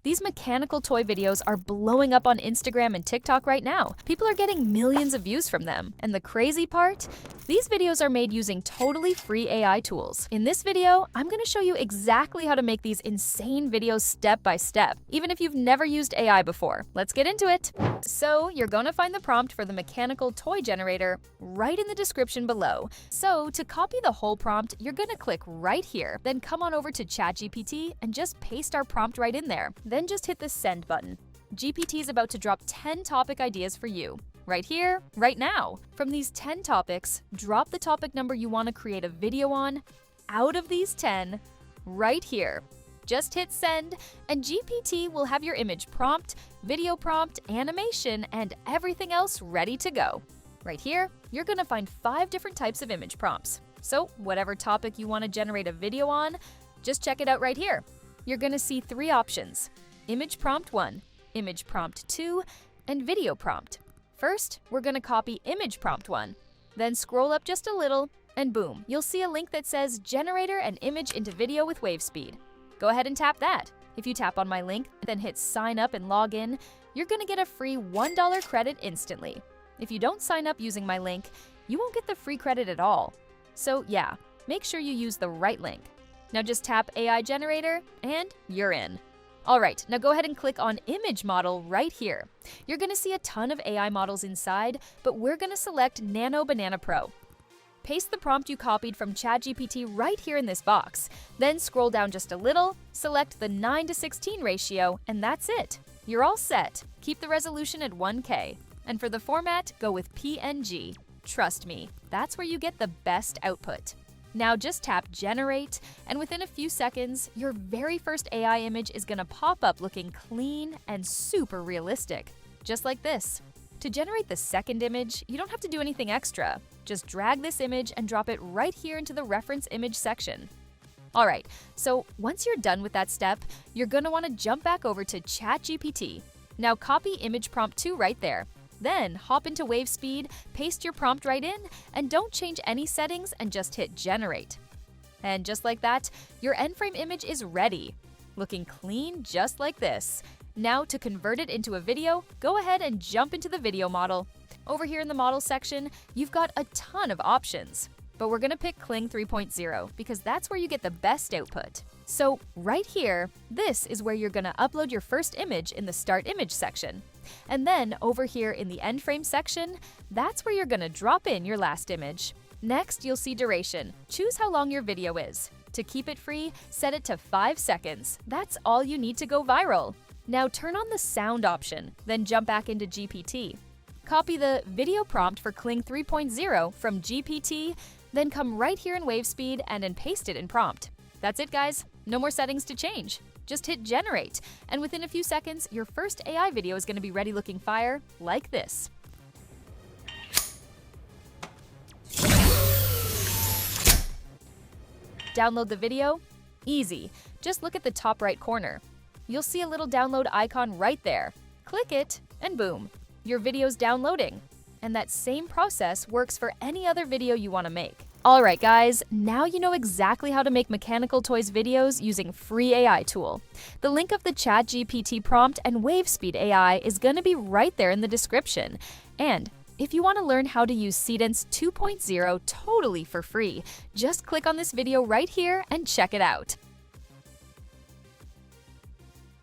These mechanical toy videos are blowing up on Instagram and TikTok right now. People are getting millions of views from them. And the crazy part? These videos are made using totally free AI tools. In this video, I'm going to show you exactly how to make these insane videos step by step, even if you've never used AI before. Let's get into it. So you're going to find the prompt for the mechanical toy generator right in the description below. So to copy the whole prompt, you're going to click right here, then come on over to ChatGPT and just paste our prompt right in there. Then just hit the send button. GPT is about to drop 10 topic ideas for you. Right here, right now. From these 10 topics, drop the topic number you want to create a video on. Out of these 10, right here. Just hit send, and GPT will have your image prompt, video prompt, animation, and everything else ready to go. Right here, you're going to find 5 different types of image prompts. So whatever topic you want to generate a video on, just check it out right here. You're going to see 3 options: Image Prompt 1, Image Prompt 2, and Video Prompt. First, we're going to copy Image Prompt 1. Then scroll up just a little, and boom, you'll see a link that says Generator and Image into Video with Wavespeed. Go ahead and tap that. If you tap on my link, then hit sign up and log in, you're going to get a free $1 credit instantly. If you don't sign up using my link, you won't get the free credit at all. So yeah, make sure you use the right link. Now just tap AI Generator, and you're in. Alright, now go ahead and click on Image Model right here. You're going to see a ton of AI models inside, but we're going to select Nano Banana Pro. Paste the prompt you copied from ChatGPT right here in this box. Then scroll down just a little, select the 9:16 ratio, and that's it. You're all set. Keep the resolution at 1K. And for the format, go with PNG. Trust me, that's where you get the best output. Now just tap Generate, and within a few seconds, your very first AI image is going to pop up looking clean and super realistic, just like this. To generate the second image, you don't have to do anything extra. Just drag this image and drop it right here into the reference image section. Alright, so once you're done with that step, you're going to want to jump back over to ChatGPT. Now copy Image Prompt 2 right there. Then hop into Wavespeed, paste your prompt right in, and don't change any settings and just hit Generate. And just like that, your end frame image is ready, looking clean just like this. Now to convert it into a video, go ahead and jump into the video model. Over here in the model section, you've got a ton of options. But we're going to pick Kling 3.0 because that's where you get the best output. So right here, this is where you're going to upload your first image in the Start Image section. And then over here in the End Frame section, that's where you're going to drop in your last image. Next, you'll see duration. Choose how long your video is. To keep it free, set it to 5 seconds. That's all you need to go viral. Now turn on the sound option, then jump back into GPT. Copy the video prompt for Kling 3.0 from GPT, then come right here in Wavespeed and then paste it in prompt. That's it, guys. No more settings to change. Just hit Generate, and within a few seconds, your first AI video is going to be ready looking fire like this. Download the video? Easy. Just look at the top right corner. You'll see a little download icon right there. Click it, and boom, your video's downloading. And that same process works for any other video you want to make. Alright guys, now you know exactly how to make mechanical toys videos using free AI tool. The link of the ChatGPT prompt and Wavespeed AI is going to be right there in the description. And if you want to learn how to use Seedance 2.0 totally for free, just click on this video right here and check it out.